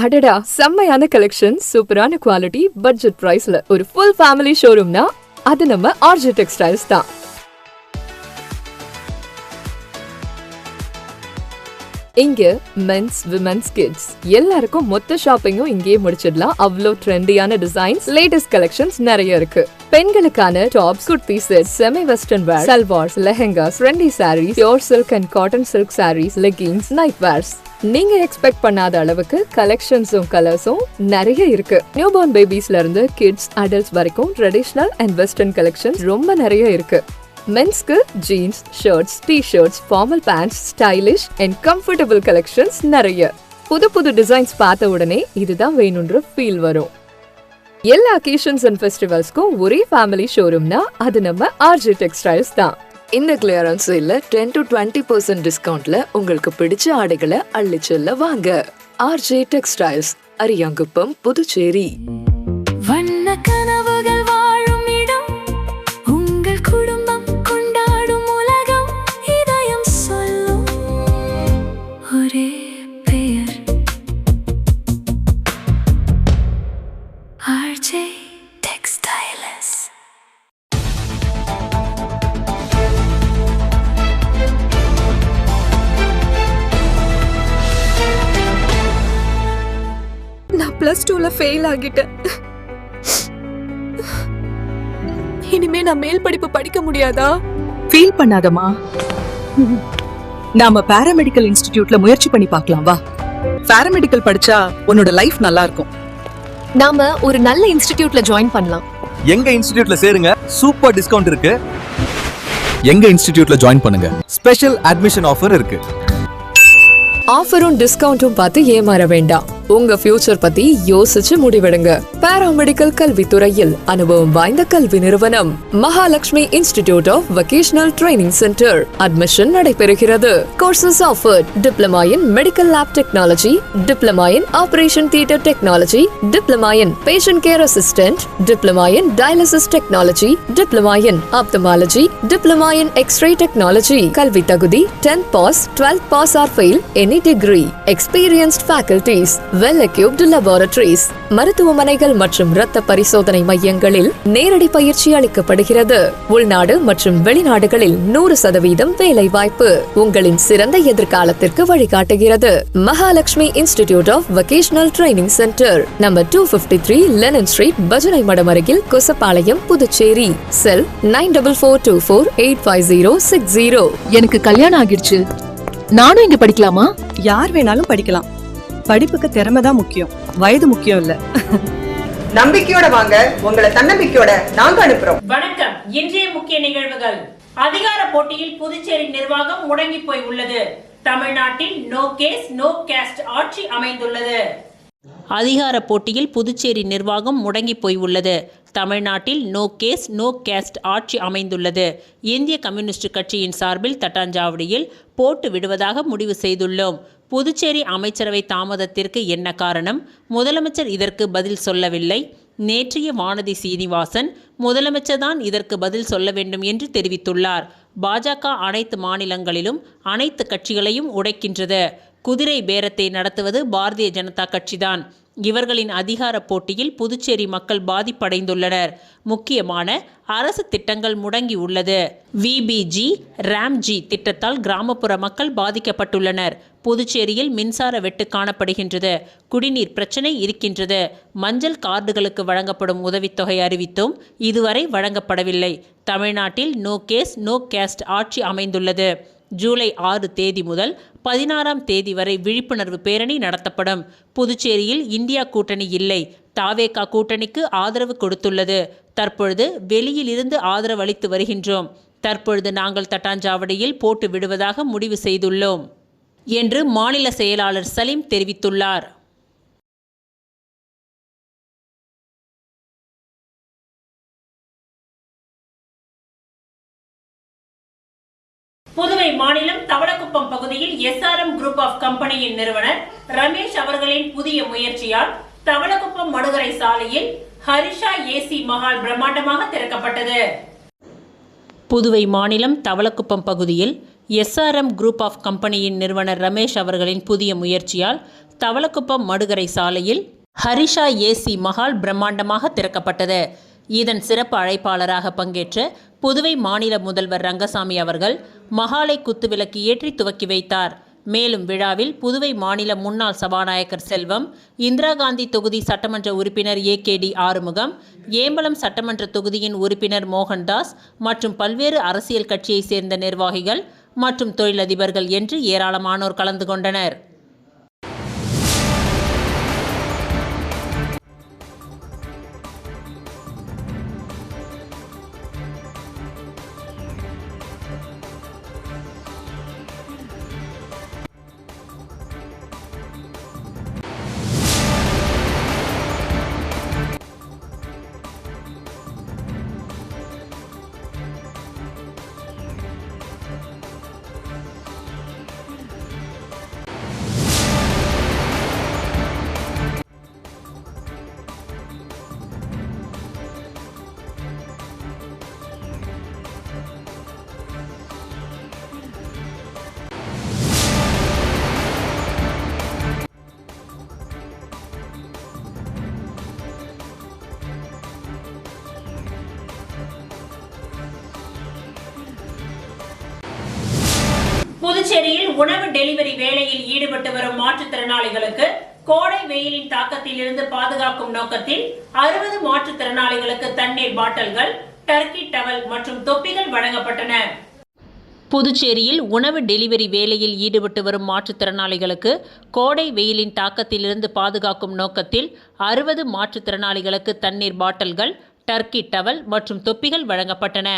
அடடா, செம்மையான கலெக்ஷன், சூப்பரான குவாலிட்டி, பட்ஜெட் பிரைஸ்ல ஒரு ஃபுல் ஃபேமிலி ஷோரூம்னா அது நம்ம ஆர்ஜே டெக்ஸ்டைல்ஸ் தான். இங்க மென்ஸ், விமென்ஸ், கிட்ஸ் எல்லாருக்கும் மொத்த ஷாப்பிங்கும் இங்கேயே முடிச்சிடலாம். அவ்வளோ ட்ரெண்டியான டிசைன்ஸ், லேட்டஸ்ட் கலெக்ஷன்ஸ் நிறைய இருக்கு. பெண்களுக்கான tops, kurti set, semi western wear, salwars, lehengas, trendy saris, pure silk and cotton silk saris, leggings, night wears, நீங்க எக்ஸ்பெக்ட் பண்ணாத அளவுக்கு கலெக்ஷன்ஸும் கலர்ஸும் நிறைய இருக்கு. நியூபார்ன் பேபிஸ்ல இருந்து கிட்ஸ், அடல்ட்ஸ் வரைக்கும் ட்ரெடிஷனல் அண்ட் வெஸ்டர்ன் கலெக்ஷன்ஸ் ரொம்ப நிறைய இருக்கு. மென்ஸ்க்கு jeans, shirts, T-shirts, formal pants, stylish and comfortable collections நிறைய. புது புது டிசைன்ஸ் பார்த்த உடனே இதுதான் வேணும்ன்ற ஃபீல் வரும். எல்லா அக்கேஷன்ஸ் அண்ட் ஃபெஸ்டிவல்ஸ்க்கும் ஒரே ஃபேமிலி ஷோரூம்னா அது நம்ம ஆர்ஜே டெக்ஸ்டைல்ஸ் தான். இந்த கிளியரன்ஸ் இல்ல 10 to 20% டிஸ்கவுண்ட்ல உங்களுக்கு பிடிச்ச ஆடைகளை அள்ளிச்செல்ல வாங்க. RJ textiles, Ariyankuppam, Puducherry. வண்ண கனவுகள் வாழும் இடம், உங்கள் குடும்பம் கொண்டாடும் உலகம், இதயம் சொல்லும் ஒரே பெயர் ஆர்ஜே டெக்ஸ்டைல்ஸ். நான் +2ல ஃபெயில் ஆகிட்டேன். இனிமே நான் மேல் படிப்பு படிக்க முடியாதா? ஃபீல் பண்ணாதமா, நாம பாராமெடிக்கல் இன்ஸ்டிடியூட்ல முயற்சி பண்ணி பார்க்கலாம் வா. பாராமெடிக்கல் படிச்சா உன்னோட லைஃப் நல்லா இருக்கும். நாம ஒரு நல்ல இன்ஸ்டிடியூட்ல ஜாயின் பண்ணலாம். எங்க இன்ஸ்டிடியூட்ல சேருங்க, சூப்பர் டிஸ்கவுண்ட் இருக்கு. எங்க இன்ஸ்டிடியூட்ல ஜாயின் பண்ணுங்க, ஸ்பெஷல் அட்மிஷன் ஆஃபர் இருக்கு. ஆஃபரும் டிஸ்கவுண்டும் பார்த்து ஏமாற வேண்டாம். உங்க ஃபியூச்சர் பத்தி யோசிச்சு முடிவெடுங்க. பாராமெடிக்கல் கல்வித்துறையில் அனுபவம் வாய்ந்த கல்வி நிறுவனம் Mahalakshmi institute of vocational training centre. Admission நடைபெறுகிறது. Courses offered: diploma in medical lab technology, diploma in operation theatre technology, diploma in patient care assistant, diploma in dialysis technology, diploma in ophthalmology, diploma in X-ray technology. கல்வி தகுதி 10th pass, 12th pass or fail any degree. Experienced faculties, well-equipped laboratories. மருத்துவமனைகள் மற்றும் இரத்த பரிசோதனை மையங்களில் நேரடி பயிற்சி அளிக்கப்படுகிறது. உள்நாடு மற்றும் வெளிநாடுகளில் 100% வேலை வாய்ப்பு உங்களின் சிறந்த எதிர்காலத்திற்கு வழிகாட்டுகிறது. Mahalakshmi institute of vocational training centre, number 253 Lenin street, பஜனை மடம் அருகில், கொசப்பாளையம், புதுச்சேரி. செல் 9424855060. எனக்கு கல்யாணம் ஆகிடுச்சு, நானும் இங்க படிக்கலாமா? யார் வேணாலும் படிக்கலாம். படிப்புக்கு திறமை தான் முக்கியம், வயது முக்கியம் இல்ல. நம்பிக்கையோட வாங்க, உங்களை தன்னம்பிக்கையோட நாங்க அனுப்புறோம். வணக்கம். இன்றைய முக்கிய நிகழ்வுகள். அதிகார போட்டியில் புதுச்சேரி நிர்வாகம் முடங்கி போய் உள்ளது. தமிழ்நாட்டில் நோ கேஸ் நோ கேஸ்ட் ஆட்சி அமைந்துள்ளது. அதிகார போட்டியில் புதுச்சேரி நிர்வாகம் முடங்கி போய் உள்ளது. தமிழ்நாட்டில் நோ கேஸ் நோ கேஸ்ட் ஆட்சி அமைந்துள்ளது. இந்திய கம்யூனிஸ்ட் கட்சியின் சார்பில் தட்டாஞ்சாவடியில் போட்டு விடுவதாக முடிவு செய்துள்ளோம். புதுச்சேரி அமைச்சரவை தாமதத்திற்கு என்ன காரணம்? முதலமைச்சர் இதற்கு பதில் சொல்லவில்லை. நேற்றைய வானதி சீனிவாசன் முதலமைச்சர் தான் இதற்கு பதில் சொல்ல வேண்டும் என்று தெரிவித்துள்ளார். பாஜக அனைத்து மாநிலங்களிலும் அனைத்து கட்சிகளையும் உடைக்கின்றது. குதிரை பேரத்தை நடத்துவது பாரதிய ஜனதா கட்சிதான். இவர்களின் அதிகார போட்டியில் புதுச்சேரி மக்கள் பாதிப்படைந்துள்ளனர். முக்கியமான அரசு திட்டங்கள் முடங்கி உள்ளது. விபிஜி, ராம்ஜி திட்டத்தால் கிராமப்புற மக்கள் பாதிக்கப்பட்டுள்ளனர். புதுச்சேரியில் மின்சார வெட்டு காணப்படுகின்றது. குடிநீர் பிரச்சனை இருக்கின்றது. மஞ்சள் கார்டுகளுக்கு வழங்கப்படும் உதவித்தொகை அறிவித்தும் இதுவரை வழங்கப்படவில்லை. தமிழ்நாட்டில் நோ கேஸ் நோ கேஸ்ட் ஆட்சி அமைந்துள்ளது. ஜூலை 6 தேதி முதல் 16ஆம் தேதி வரை விழிப்புணர்வு பேரணி நடத்தப்படும். புதுச்சேரியில் இந்தியா கூட்டணி இல்லை, தாவேகா கூட்டணிக்கு ஆதரவு கொடுத்துள்ளது. தற்பொழுது வெளியில் இருந்து ஆதரவு அளித்து வருகின்றோம். தற்பொழுது நாங்கள் தட்டாஞ்சாவடியில் போட்டு விடுவதாக முடிவு செய்துள்ளோம் என்று மாநில செயலாளர் சலீம் தெரிவித்துள்ளார். புதுவை மாநிலம் தவளக்குப்பம் பகுதியில் SRM குரூப் ஆஃப் கம்பெனியின் நிறுவனர் ரமேஷ் அவர்களின் புதிய முயற்சியால் தவளக்குப்பம் மடுகரை சாலையில் ஹரிஷா ஏசி மஹால் பிரம்மாண்டமாக திறக்கப்பட்டது. புதுவை மாநிலம் தவளக்குப்பம் பகுதியில் SRM குரூப் ஆஃப் கம்பெனியின் நிறுவனர் ரமேஷ் அவர்களின் புதிய முயற்சியால் தவளக்குப்பம் மடுகரை சாலையில் ஹரிஷா ஏசி மஹால் பிரம்மாண்டமாக திறக்கப்பட்டது. இதன் சிறப்பு அழைப்பாளராக பங்கேற்ற புதுவை மாநில முதல்வர் ரங்கசாமி அவர்கள் மஹாலை குத்துவிளக்கு ஏற்றி துவக்கி வைத்தார். மேலும் விழாவில் புதுவை மாநில முன்னாள் சபாநாயகர் செல்வம், இந்திரா காந்தி தொகுதி சட்டமன்ற உறுப்பினர் AKD ஆறுமுகம், ஏம்பலம் சட்டமன்ற தொகுதியின் உறுப்பினர் மோகன்தாஸ் மற்றும் பல்வேறு அரசியல் கட்சியைச் சேர்ந்த நிர்வாகிகள் மற்றும் தொழிலதிபர்கள் என்று ஏராளமானோர் கலந்து கொண்டனர். புதுச்சேரியில் உணவு டெலிவரி வேலையில் ஈடுபட்டு வரும் மாற்றுத்திறனாளிகளுக்கு கோடை வெயிலின் தாக்கத்திலிருந்து பாதுகாக்கும் நோக்கத்தில் 60 மாற்றுத்திறனாளிகளுக்கு தண்ணீர் பாட்டில்கள், டர்க்கி டவல் மற்றும் தொப்பிகள் வழங்கப்பட்டன. புதுச்சேரியில் உணவு டெலிவரி வேலையில் ஈடுபட்டு வரும் மாற்றுத்திறனாளிகளுக்கு கோடை வெயிலின் தாக்கத்திலிருந்து பாதுகாக்கும் நோக்கத்தில் 60 மாற்றுத்திறனாளிகளுக்கு தண்ணீர் பாட்டில்கள், டர்க்கி டவல் மற்றும் தொப்பிகள் வழங்கப்பட்டன.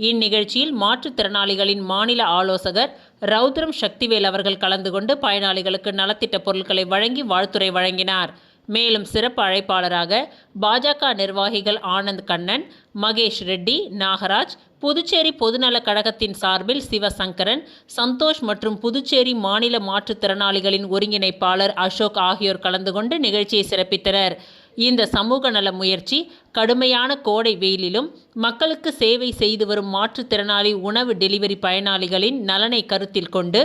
இந்நிகழ்ச்சியில் மாற்றுத்திறனாளிகளின் மாநில ஆலோசகர் ரவுத்ரம் சக்திவேல் அவர்கள் கலந்து கொண்டு பயனாளிகளுக்கு நலத்திட்ட பொருட்களை வழங்கி வாழ்த்துரை வழங்கினார். மேலும் சிறப்பு அழைப்பாளராக பாஜக நிர்வாகிகள் ஆனந்த் கண்ணன், மகேஷ் ரெட்டி, நாகராஜ், புதுச்சேரி பொதுநலக் கழகத்தின் சார்பில் சிவசங்கரன், சந்தோஷ் மற்றும் புதுச்சேரி மாநில மாற்றுத்திறனாளிகளின் ஒருங்கிணைப்பாளர் அசோக் ஆகியோர் கலந்து கொண்டு நிகழ்ச்சியை சிறப்பித்தனர். இந்த சமூக நல முயற்சி கடுமையான கோடை வெயிலிலும் மக்களுக்கு சேவை செய்து வரும் மாற்றுத்திறனாளி உணவு டெலிவரி பயனாளிகளின் நலனை கருத்தில் கொண்டு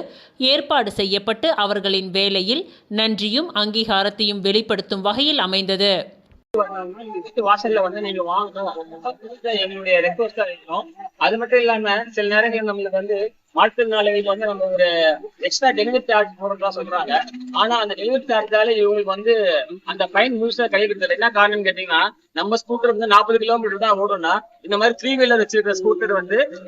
ஏற்பாடு செய்யப்பட்டு அவர்களின் வேலையில் நன்றியும் அங்கீகாரத்தையும் வெளிப்படுத்தும் வகையில் அமைந்தது. வாசல்ல நீங்க வாங்கணும் எங்களுடைய ரெக்வஸ்டா இருக்கணும். அது மட்டும் இல்லாம சில நேரங்கள் நம்மளுக்கு மாற்றுத்திறனாளிகள் நம்ம ஒரு எக்ஸ்ட்ரா டெலிவரி சார்ஜ் போடுறதா சொல்றாங்க. ஆனா அந்த டெலிவரி சார்ஜால இவங்களுக்கு அந்த பயன் முழுசா கைவிடுறது. என்ன காரணம் கேட்டீங்கன்னா, நம்ம ஸ்கூட்டர் 40 கிலோமீட்டர் தான் ஓடும்னா, இந்த மாதிரி 3 வீலர் வச்சிருக்கிற ஸ்கூட்டர்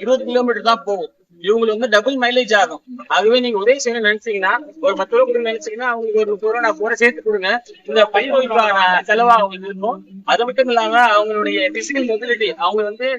20 கிலோமீட்டர் தான் போகும். இவங்களுக்கு டபுள் மைலேஜ் ஆகும். ஆகவே நீங்க உதவி செய்யணும்னு நினைச்சீங்கன்னா, ஒரு 10 ரூபா கொடுங்க நினைச்சீங்கன்னா அவங்களுக்கு ஒரு 30 ரூபா நான் போற சேர்த்து கொடுங்க. இந்த பயிர்களுக்கான செலவா அவங்களுக்கு இருக்கும். அது மட்டும் இல்லாம அவங்களுடைய பிசிக்கல் மொபிலிட்டி, அவங்க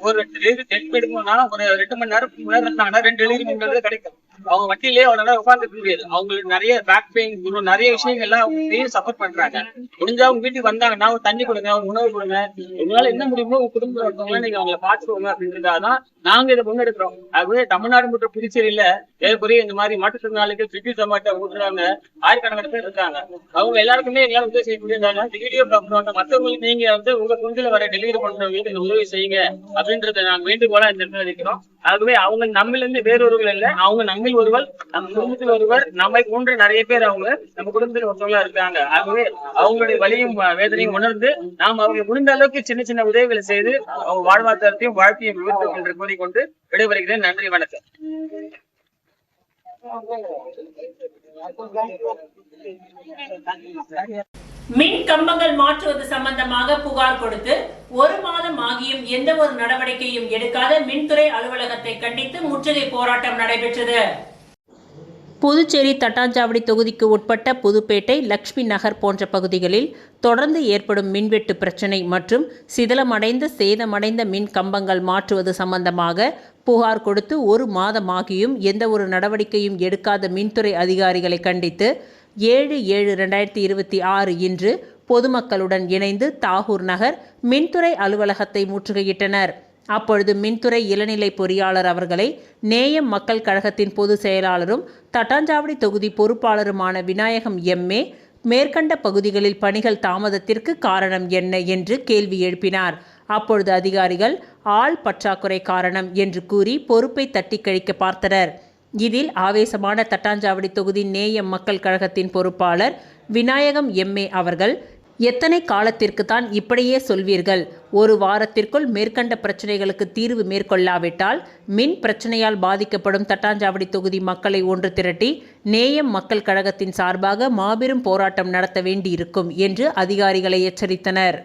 ஒரு டெலிவரி எடுக்கணும்னா ஒரு 2 மணி நேரம் இருந்தாங்கன்னா 2 டெலிவரி கிடைக்கும். அவங்க வண்டியிலேயே அவனால உட்காந்துக்க முடியாது. அவங்களுக்கு நிறைய பேக் பெயின், நிறைய விஷயங்கள்லாம் அவங்க சஃபர் பண்றாங்க. முடிஞ்சா அவங்க வீட்டுக்கு வந்தாங்கன்னா ஒரு தண்ணி கொடுங்க, ஒரு உணவு கொடுங்க. உங்களால என்ன முடியுமோ உங்க குடும்பத்தில் இருக்கவங்க நீங்க அவங்களை பார்த்துக்கோங்க அப்படின்றதாதான் நாங்க இதை முன்னெடுக்கிறோம். ஆகவே தமிழ்நாடு மற்றும் புதுச்சேரியில ஏற்புரிய இந்த மாதிரி மாற்றுத்திறனாளிகள் ஸ்விக்கி ஜொமேட்டோ ஊட்டுறாங்க. ஆயிரக்கணக்கான பேர் இருக்காங்க. அவங்க எல்லாருக்குமே எங்களால் உதவி செய்ய முடியாதாங்க வீடியோ பார்க்கணும். மற்றவங்களுக்கு நீங்க உங்க குஞ்சில வர டெலிவரி பண்றவங்களுக்கு உதவி செய்யுங்க அப்படின்றத நாங்க வேண்டுகோளா இந்த இடத்துல வைக்கிறோம். ஆகவே அவங்க நம்மள இருந்து வேறொருவர் இல்லை, அவங்க நம்மில் ஒருவர், நம்ம குடும்பத்தில் ஒருவர். நம்மை போன்ற நிறைய பேர் அவங்க நம்ம குடும்பத்தில் ஒருத்தவங்களா இருக்காங்க. ஆகவே அவங்களுடைய வலியும் வேதனையும் உணர்ந்து நாம் அவங்க முடிந்த அளவுக்கு சின்ன சின்ன உதவிகளை செய்து அவங்க வாழ்வாதாரத்தையும் வாழ்க்கையும் உயர்த்தும் என்று கூறிக்கொண்டு விடைபெறுகிறேன். நன்றி, வணக்கம். மின் கம்பங்கள் மாற்றுவது சம்பந்தமாக புகார் கொடுத்து 1 மாதம் ஆகியும் எந்த ஒரு நடவடிக்கையும் எடுக்காத மின்துறை அலுவலகத்தை கண்டித்து முற்றுகை போராட்டம் நடைபெற்றது. புதுச்சேரி தட்டாஞ்சாவடி தொகுதிக்கு உட்பட்ட புதுப்பேட்டை, லட்சுமி நகர் போன்ற பகுதிகளில் தொடர்ந்து ஏற்படும் மின்வெட்டு பிரச்சினை மற்றும் சிதிலமடைந்த சேதமடைந்த மின் கம்பங்கள் மாற்றுவது சம்பந்தமாக புகார் கொடுத்து 1 மாதமாகியும் எந்த ஒரு நடவடிக்கையும் எடுக்காத மின்துறை அதிகாரிகளை கண்டித்து 7/7/2026 இன்று பொதுமக்களுடன் இணைந்து தாகூர் நகர் மின்துறை அலுவலகத்தை முற்றுகையிட்டனர். அப்பொழுது மின்துறை இளநிலை பொறியாளர் அவர்களை நேயம் மக்கள் கழகத்தின் பொதுச் செயலாளரும் தட்டாஞ்சாவடி தொகுதி பொறுப்பாளருமான விநாயகம் MA மேற்கண்ட பகுதிகளில் பணிகள் தாமதத்திற்கு காரணம் என்ன என்று கேள்வி எழுப்பினார். அப்பொழுது அதிகாரிகள் ஆள் பற்றாக்குறை காரணம் என்று கூறி பொறுப்பை தட்டி கழிக்க பார்த்தனர். இதில் ஆவேசமான தட்டாஞ்சாவடி தொகுதி நேயம் மக்கள் கழகத்தின் பொறுப்பாளர் விநாயகம் எம்ஏ அவர்கள், எத்தனை காலத்திற்கு தான் இப்படியே சொல்வீர்கள்? ஒரு வாரத்திற்குள் மேற்கண்ட பிரச்சனைகளுக்கு தீர்வு மேற்கொள்ளாவிட்டால் மின் பிரச்சனையால் பாதிக்கப்படும் தட்டாஞ்சாவடி தொகுதி மக்களை ஒன்று திரட்டி நேயம் மக்கள் கழகத்தின் சார்பாக மாபெரும் போராட்டம் நடத்த வேண்டியிருக்கும் என்று அதிகாரிகளை எச்சரித்தனர்.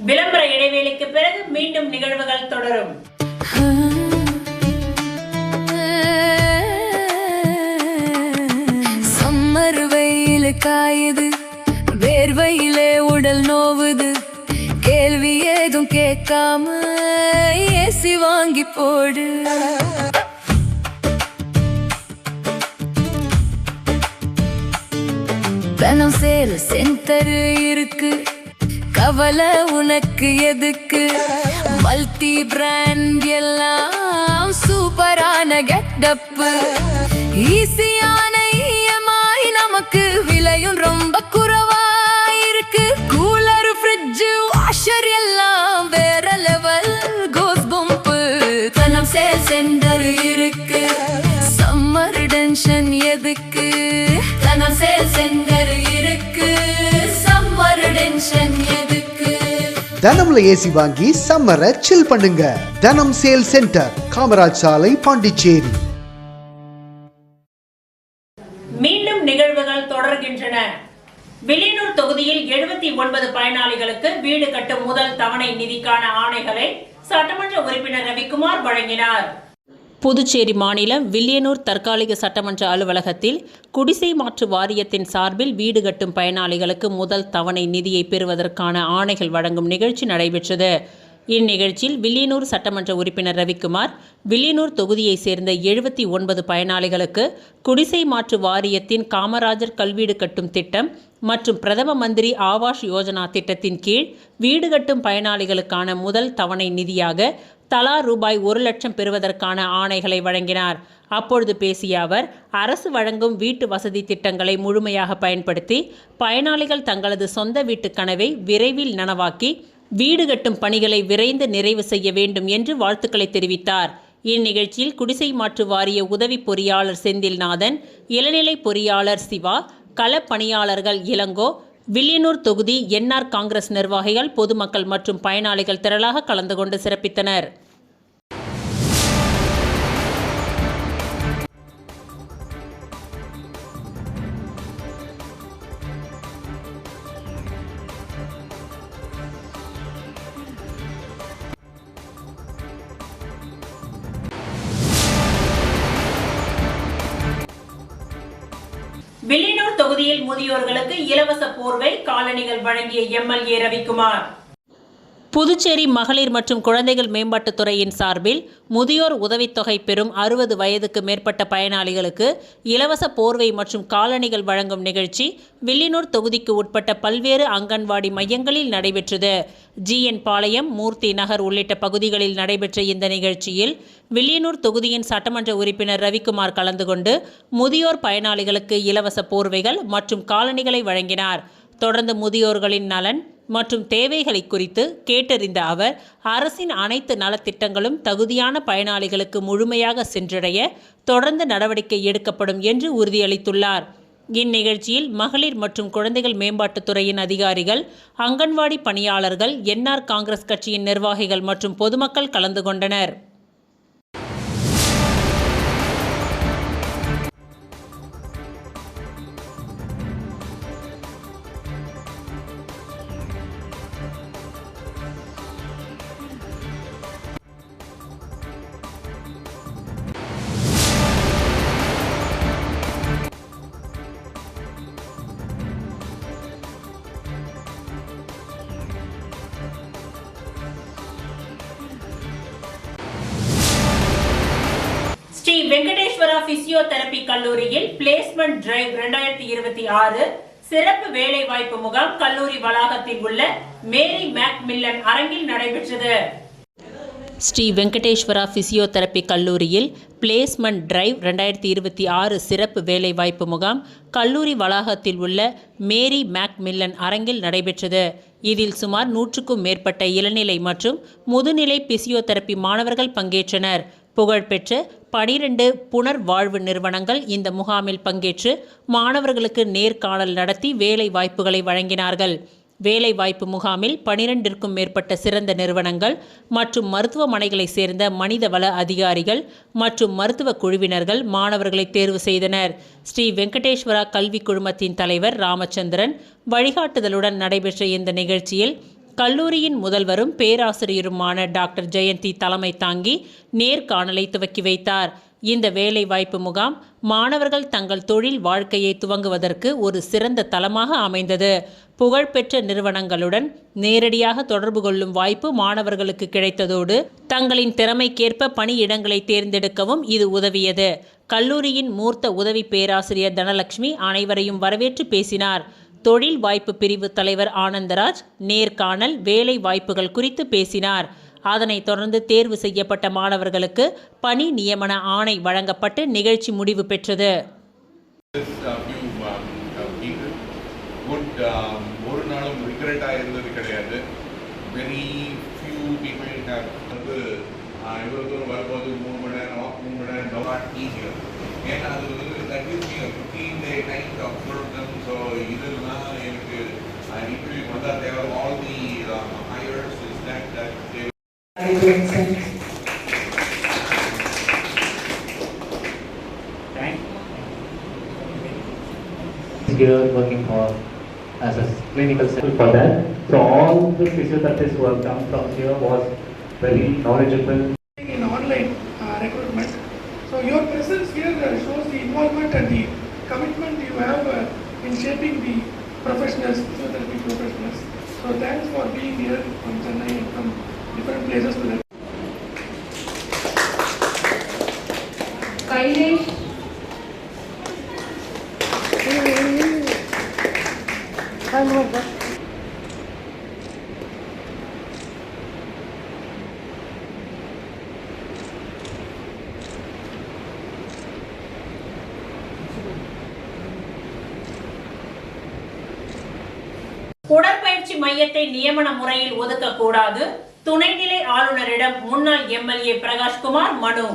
விளம்பர இடைவேளைக்கு பிறகு மீண்டும் நிகழ்வுகள் தொடரும். சம்மர் வெயில் காயுது, வேர்வையிலே உடல் நோவுது, கேள்வி ஏதும் கேட்காம ஏசி வாங்கி போடு. தனம் சேல் சென்டர் இருக்கு, கவலை உனக்கு எதுக்கு? மல்டி பிராண்ட் எல்லாம் சூப்பரான கெட்டப்பு, ஈஸியான இஎம்ஐ, நமக்கு விலையும் ரொம்ப குறைவா இருக்கு. கூலர், ஃப்ரிட்ஜ், வாஷர் எல்லாம் வேற லெவல் கோஸ் பம்பு. தனம் சேல் சென்டர் இருக்கு, சம்மர் டென்ஷன் எதுக்கு? தனம் சேல் சென்டர் இருக்கு, சம்மர் டென்ஷன் எதுக்கு? தனம்ல ஏசி வாங்கி சம்மரை சில் பண்ணுங்க. தனம் சேல் சென்டர், காமராஜ் சாலை, பாண்டிச்சேரி. மீண்டும் நிகழ்வுகள் தொடர்கின்றன. வில்லியனூர் தொகுதியில் 79 பயனாளிகளுக்கு வீடு கட்டும் முதல் தவணை நிதிக்கான ஆணைகளை சட்டமன்ற உறுப்பினர் ரவிக்குமார் வழங்கினார். புதுச்சேரி மாநிலம் வில்லியனூர் தற்காலிக சட்டமன்ற அலுவலகத்தில் குடிசை மாற்று வாரியத்தின் சார்பில் வீடு கட்டும் பயனாளிகளுக்கு முதல் தவணை நிதியை பெறுவதற்கான ஆணைகள் வழங்கும் நிகழ்ச்சி நடைபெற்றது. இந்நிகழ்ச்சியில் வில்லியனூர் சட்டமன்ற உறுப்பினர் ரவிக்குமார் வில்லியனூர் தொகுதியைச் சேர்ந்த 79 பயனாளிகளுக்கு குடிசை மாற்று வாரியத்தின் காமராஜர் கல்வீடு கட்டும் திட்டம் மற்றும் பிரதம மந்திரி ஆவாஸ் யோஜனா திட்டத்தின் கீழ் வீடு கட்டும் பயனாளிகளுக்கான முதல் தவணை நிதியாக தலா ரூபாய் 1 லட்சம் பெறுவதற்கான ஆணைகளை வழங்கினார். அப்பொழுது பேசிய அவர், அரசு வழங்கும் வீட்டு வசதி திட்டங்களை முழுமையாக பயன்படுத்தி பயனாளிகள் தங்களது சொந்த வீட்டு கனவை விரைவில் நனவாக்கி வீடு கட்டும் பணிகளை விரைந்து நிறைவு செய்ய வேண்டும் என்று வாழ்த்துக்களை தெரிவித்தார். இந்நிகழ்ச்சியில் குடிசை மாற்று வாரிய உதவி பொறியாளர் செந்தில்நாதன், இளநிலை பொறியாளர் சிவா, களப்பணியாளர்கள் இளங்கோ, வில்லியனூர் தொகுதி என்ஆர் காங்கிரஸ் நிர்வாகிகள், பொதுமக்கள் மற்றும் பயனாளிகள் திரளாக கலந்து கொண்டு சிறப்பித்தனர். வில்லியனூர் தொகுதியில் முதியோர்களுக்கு இலவச போர்வை, காலணிகள் வழங்கிய எம்எல்ஏ ரவிக்குமார். புதுச்சேரி மகளிர் மற்றும் குழந்தைகள் மேம்பாட்டுத் துறையின் சார்பில் முதியோர் உதவித்தொகை பெறும் 60 வயதுக்கு மேற்பட்ட பயனாளிகளுக்கு இலவச போர்வை மற்றும் காலணிகள் வழங்கும் நிகழ்ச்சி வில்லியனூர் தொகுதிக்கு உட்பட்ட பல்வேறு அங்கன்வாடி மையங்களில் நடைபெற்றது. ஜிஎன் பாளையம், மூர்த்தி நகர் உள்ளிட்ட பகுதிகளில் நடைபெற்ற இந்த நிகழ்ச்சியில் வில்லியனூர் தொகுதியின் சட்டமன்ற உறுப்பினர் ரவிக்குமார் கலந்து கொண்டு முதியோர் பயனாளிகளுக்கு இலவச போர்வைகள் மற்றும் காலணிகளை வழங்கினார். தொடர்ந்து முதியோர்களின் நலன் மற்றும் தேவைகளை குறித்து கேட்டறிந்த அவர், அரசின் அனைத்து நலத்திட்டங்களும் தகுதியான பயனாளிகளுக்கு முழுமையாக சென்றடைய தொடர்ந்து நடவடிக்கை எடுக்கப்படும் என்று உறுதியளித்துள்ளார். இந்நிகழ்ச்சியில் மகளிர் மற்றும் குழந்தைகள் மேம்பாட்டுத் துறையின் அதிகாரிகள், அங்கன்வாடி பணியாளர்கள், என்ஆர் காங்கிரஸ் கட்சியின் நிர்வாகிகள் மற்றும் பொதுமக்கள் கலந்து கொண்டனர். ஸ்ரீ வெங்கடேஸ்வரா பிசியோதெரபி கல்லூரியில் பிளேஸ்மெண்ட் டிரைவ் 2026 சிறப்பு வேலைவாய்ப்பு முகாம் கல்லூரி வளாகத்தில் உள்ள மேரி மேக் மில்லன் அரங்கில் நடைபெற்றது. ஸ்ரீ வெங்கடேஸ்வரா பிசியோதெரபி கல்லூரியில் பிளேஸ்மெண்ட் டிரைவ் 2026 சிறப்பு வேலைவாய்ப்பு முகாம் கல்லூரி வளாகத்தில் உள்ள மேரி மேக் மில்லன் அரங்கில் நடைபெற்றது. இதில் சுமார் 100க்கும் மேற்பட்ட இளநிலை மற்றும் முதுநிலை பிசியோதெரபி மாணவர்கள் பங்கேற்றனர். புகழ்பெற்ற 12 புனர்வாழ்வு நிறுவனங்கள் இந்த முகாமில் பங்கேற்று மாணவர்களுக்கு நேர்காணல் நடத்தி வேலை வாய்ப்புகளை வழங்கினார்கள். வேலைவாய்ப்பு முகாமில் 12க்கும் மேற்பட்ட சிறந்த நிறுவனங்கள் மற்றும் மருத்துவமனைகளைச் சேர்ந்த மனிதவள அதிகாரிகள் மற்றும் மருத்துவ குழுவினர்கள் மாணவர்களை தேர்வு செய்தனர். ஸ்ரீ வெங்கடேஸ்வரா கல்வி குழுமத்தின் தலைவர் ராமச்சந்திரன் வழிகாட்டுதலுடன் நடைபெற்ற இந்த நிகழ்ச்சியில் கல்லூரியின் முதல்வரும் பேராசிரியருமான டாக்டர் ஜெயந்தி தலைமை தாங்கி நேர்காணலை துவக்கி வைத்தார். இந்த வேலைவாய்ப்பு முகாம் மாணவர்கள் தங்கள் தொழில் வாழ்க்கையை துவங்குவதற்கு ஒரு சிறந்த தளமாக அமைந்தது. புகழ்பெற்ற நிறுவனங்களுடன் நேரடியாக தொடர்பு கொள்ளும் வாய்ப்பு மாணவர்களுக்கு கிடைத்ததோடு தங்களின் திறமைக்கேற்ப பணியிடங்களை தேர்ந்தெடுக்கவும் இது உதவியது. கல்லூரியின் மூர்த்த உதவி பேராசிரியர் தனலட்சுமி அனைவரையும் வரவேற்று பேசினார். தொழில் வாய்ப்பு பிரிவு தலைவர் ஆனந்தராஜ் நேர்காணல் வேலை வாய்ப்புகள் குறித்து பேசினார். அதனைத் தொடர்ந்து தேர்வு செய்யப்பட்ட மாணவர்களுக்கு பணி நியமன ஆணை வழங்கப்பட்டு நிகழ்ச்சி முடிவு பெற்றது. ஒரு நாளும் ரிக்ரெட்டாக இருந்தது கிடையாது. வெரி ஃபியூ பீப்புள் வந்து இவ்வளோ தூரம் வரும்போது 3 மணி நேரம் நாட் ஈஸியர். ஏன்னா அது வந்து that is 15 day time to observe them. So இதெல்லாம் எனக்கு இப்படி வந்தால் தேவை. All the heirs is that here working for as a clinical center for that. So all the physiotherapists who have come from here was very knowledgeable in online recruitment. So your presence here shows the involvement and the commitment you have in shaping the professionals, physiotherapy professionals. So thanks for being here from Chennai and from different places to that. Kailesh. உடற்பயிற்சி மையத்தை நியமன முறையில் ஒதுக்கக்கூடாது. துணைநிலை ஆளுநரிடம் முன்னாள் MLA Prakash Kumar மனு.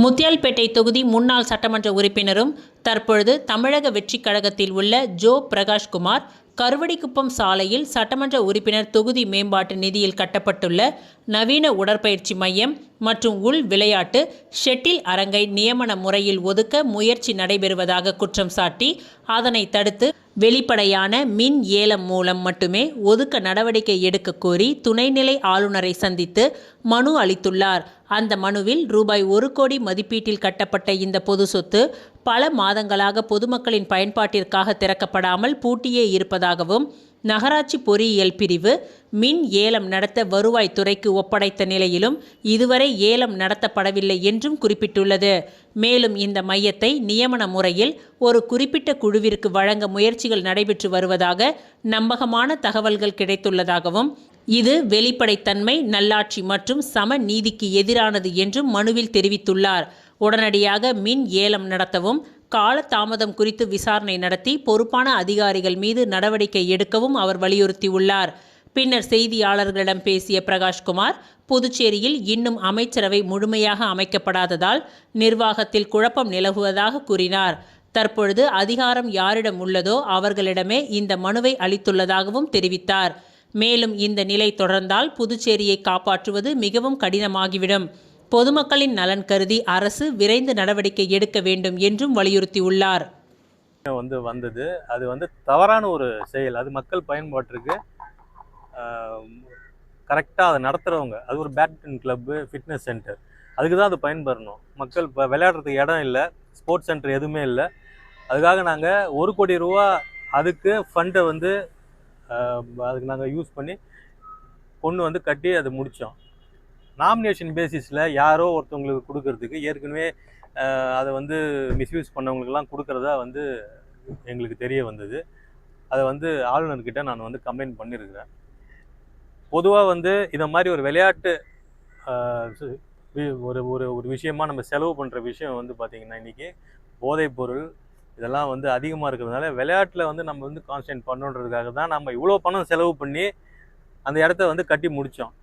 முத்தியால்பேட்டை தொகுதி முன்னாள் சட்டமன்ற உறுப்பினரும் தற்பொழுது தமிழக வெற்றிக் கழகத்தில் உள்ள ஜோ பிரகாஷ்குமார் கருவடிக்குப்பம் சாலையில் சட்டமன்ற உறுப்பினர் தொகுதி மேம்பாட்டு நிதியில் கட்டப்பட்டுள்ள நவீன உடற்பயிற்சி மையம் மற்றும் உள் விளையாட்டு ஷெட்டில் அரங்கை நியமன முறையில் ஒதுக்க முயற்சி நடைபெறுவதாக குற்றம் சாட்டி அதனை தடுத்து வெளிப்படையான மின் ஏலம் மூலம் மட்டுமே ஒதுக்க நடவடிக்கை எடுக்க கோரி துணைநிலை ஆளுநரை சந்தித்து மனு அளித்துள்ளார். அந்த மனுவில் ரூபாய் 1 கோடி மதிப்பீட்டில் கட்டப்பட்ட இந்த பொது சொத்து பல மாதங்களாக பொதுமக்களின் பயன்பாட்டிற்காக திறக்கப்படாமல் பூட்டியே இருப்பதாகவும் நகராட்சி பொறியியல் பிரிவு மின் ஏலம் நடத்த வருவாய் துறைக்கு ஒப்படைத்த நிலையிலும் இதுவரை ஏலம் நடத்தப்படவில்லை என்றும் குறிப்பிட்டுள்ளது. மேலும் இந்த மையத்தை நியமன முறையில் ஒரு குறிப்பிட்ட குழுவிற்கு வழங்க முயற்சிகள் நடைபெற்று வருவதாக நம்பகமான தகவல்கள் கிடைத்துள்ளதாகவும் இது வெளிப்படைத்தன்மை, நல்லாட்சி மற்றும் சம நீதிக்கு எதிரானது என்றும் மனுவில் தெரிவித்துள்ளார். உடனடியாக மின் ஏலம் நடத்தவும் கால தாமதம் குறித்து விசாரணை நடத்தி பொறுப்பான அதிகாரிகள் மீது நடவடிக்கை எடுக்கவும் அவர் வலியுறுத்தியுள்ளார். பின்னர் செய்தியாளர்களிடம் பேசிய பிரகாஷ்குமார், புதுச்சேரியில் இன்னும் அமைச்சரவை முழுமையாக அமைக்கப்படாததால் நிர்வாகத்தில் குழப்பம் நிலவுவதாக கூறினார். தற்பொழுது அதிகாரம் யாரிடம் உள்ளதோ அவர்களிடமே இந்த மனுவை அளித்துள்ளதாகவும் தெரிவித்தார். மேலும் இந்த நிலை தொடர்ந்தால் புதுச்சேரியை காப்பாற்றுவது மிகவும் கடினமாகிவிடும். பொதுமக்களின் நலன் கருதி அரசு விரைந்து நடவடிக்கை எடுக்க வேண்டும் என்றும் வலியுறுத்தியுள்ளார். வந்தது அது தவறான ஒரு செயல். அது மக்கள் பயன்பாட்டிற்கு கரெக்டாக அதை நடத்துகிறவங்க, அது ஒரு பேட்மிண்டன் கிளப்பு, ஃபிட்னஸ் சென்டர், அதுக்கு தான் அது பயன்பெறணும். மக்கள் இப்போ விளையாடுறதுக்கு இடம் இல்லை, ஸ்போர்ட்ஸ் சென்டர் எதுவுமே இல்லை. அதுக்காக நாங்கள் 1 கோடி ரூபா அதுக்கு ஃபண்டை அதுக்கு நாங்கள் யூஸ் பண்ணி கொண்டு கட்டி அதை முடித்தோம். நாமினேஷன் பேசிஸில் யாரோ ஒருத்தவங்களுக்கு கொடுக்கறதுக்கு ஏற்கனவே அதை மிஸ்யூஸ் பண்ணவங்களுக்கெல்லாம் கொடுக்குறதா எங்களுக்கு தெரிய வந்தது. அதை ஆளுநர்கிட்ட நான் கம்ப்ளைண்ட் பண்ணியிருக்கிறேன். பொதுவாக இதை மாதிரி ஒரு விளையாட்டு ஒரு ஒரு ஒரு விஷயமா நம்ம செலவு பண்ணுற விஷயம் பார்த்திங்கன்னா இன்றைக்கி போதைப்பொருள், இதெல்லாம் வந்து அதிகமாக இருக்கிறதுனால விளையாட்டில் வந்து நம்ம வந்து கான்சன்ட்ரேட் பண்ணுன்றதுக்காக தான் நம்ம இவ்வளோ பணம் செலவு பண்ணி அந்த இடத்த வந்து கட்டி முடித்தோம்.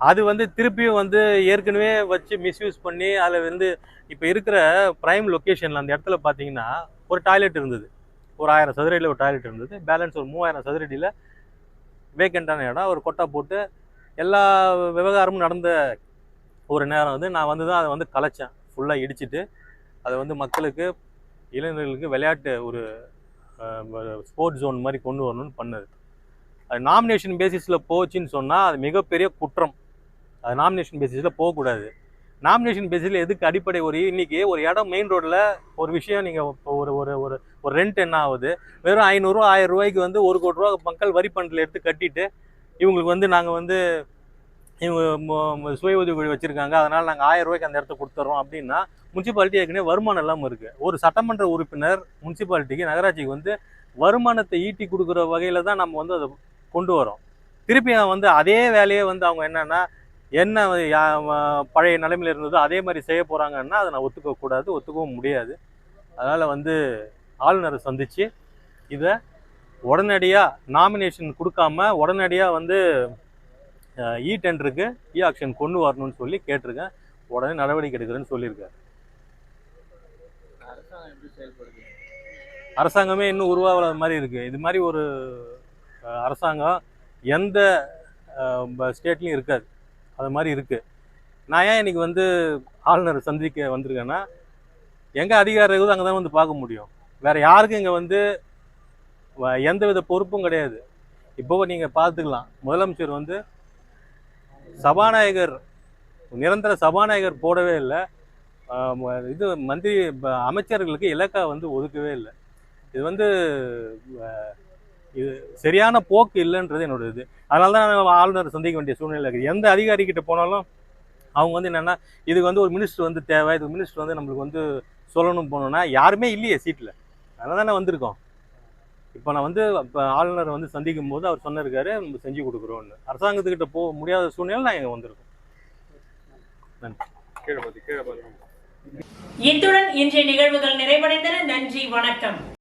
அது வந்து திருப்பியும் வந்து ஏற்கனவே வச்சு மிஸ்யூஸ் பண்ணி அதில் வந்து இப்போ இருக்கிற ப்ரைம் லொக்கேஷனில் அந்த இடத்துல பார்த்தீங்கன்னா ஒரு டாய்லெட் இருந்தது, ஒரு 1000 சதுரடியில் ஒரு டாய்லெட் இருந்தது. பேலன்ஸ் ஒரு 3000 சதுரடியில் வேக்கண்டான இடம் ஒரு கொட்டா போட்டு எல்லா விவகாரமும் நடந்த ஒரு நேரம் வந்து நான் வந்து தான் அதை வந்து கலைச்சேன். ஃபுல்லாக இடிச்சிட்டு அதை வந்து மக்களுக்கு இளைஞர்களுக்கு விளையாட்டு ஒரு ஸ்போர்ட்ஸ் ஜோன் மாதிரி கொண்டு வரணும்னு பண்ணது. அது நாமினேஷன் பேசிஸில் போச்சுன்னு சொன்னால் அது மிகப்பெரிய குற்றம். அது நாமினேஷன் பேசிஸில் போகக்கூடாது. நாமினேஷன் பேசிஸில் எதுக்கு அடிப்படை இன்றைக்கி ஒரு இடம் மெயின் ரோட்டில் ஒரு விஷயம் நீங்கள் ஒரு ஒரு ஒரு ஒரு ரெண்ட் என்ன ஆகுது, வெறும் 500 1000 ரூபாய்க்கு வந்து 1 கோடி ரூபா மக்கள் வரி பண்டில் எடுத்து கட்டிட்டு இவங்களுக்கு வந்து நாங்கள் வந்து இவங்க சுய உதவி குழு வச்சுருக்காங்க, அதனால் நாங்கள் 1000 ரூபாய்க்கு அந்த இடத்த கொடுத்துட்றோம் அப்படின்னா முனிசிபாலிட்டி ஏற்கனவே வருமானம் இல்லாமல் இருக்குது. ஒரு சட்டமன்ற உறுப்பினர் முனிசிபாலிட்டிக்கு நகராட்சிக்கு வந்து வருமானத்தை ஈட்டி கொடுக்குற வகையில் தான் நம்ம வந்து அதை கொண்டு வரோம். திருப்பி வந்து அதே வேலையை வந்து அவங்க என்னென்னா என்ன பழைய நிலைமையில் இருந்ததோ அதே மாதிரி செய்ய போகிறாங்கன்னா அதை நான் ஒத்துக்கக்கூடாது, ஒத்துக்கவும் முடியாது. அதனால் வந்து ஆளுநரை சந்தித்து இதை உடனடியாக நாமினேஷன் கொடுக்காம உடனடியாக வந்து டெண்டருக்கு ஆக்ஷன் கொண்டு வரணும்னு சொல்லி கேட்டிருக்கேன். உடனே நடவடிக்கை எடுக்கிறேன்னு சொல்லியிருக்காரு. அரசாங்கமே இன்னும் உருவாகாத மாதிரி இருக்குது. இது மாதிரி ஒரு அரசாங்கம் எந்த ஸ்டேட்லையும் இருக்காது, அது மாதிரி இருக்குது. நான் ஏன் இன்றைக்கி வந்து ஆளுநரை சந்திக்க வந்திருக்கேன்னா எங்கே அதிகாரம் இருக்குதோ அங்கே தான் வந்து பார்க்க முடியும். வேறு யாருக்கும் இங்கே வந்து எந்த வித பொறுப்பும் கிடையாது. இப்போ நீங்கள் பார்த்துக்கலாம், முதலமைச்சர் வந்து சபாநாயகர் நிரந்தர சபாநாயகர் போடவே இல்லை, இது மந்திரி அமைச்சர்களுக்கு இலக்கா வந்து ஒதுக்கவே இல்லை. இது வந்து இது சரியான போக்கு இல்லைன்றது என்னோட இது. அதனால தான் நான் ஆளுநரை சந்திக்க வேண்டிய சூழ்நிலை இருக்குது. எந்த அதிகாரிக்கிட்ட போனாலும் அவங்க வந்து என்னென்னா இதுக்கு வந்து ஒரு மினிஸ்டர் வந்து தேவை, இது மினிஸ்டர் வந்து நம்மளுக்கு வந்து சொல்லணும் போகணுன்னா யாருமே இல்லையே சீட்டில். அதனால தான் வந்திருக்கோம். இப்போ நான் வந்து இப்போ ஆளுநரை வந்து சந்திக்கும் போது அவர் சொன்னிருக்காரு நம்ம செஞ்சு கொடுக்குறோன்னு. அரசாங்கத்துக்கிட்ட போக முடியாத சூழ்நிலை நான் இங்கே வந்திருக்கோம். நன்றி. இத்துடன் இன்றைய நிகழ்வுகள் நிறைவடைந்தன. நன்றி, வணக்கம்.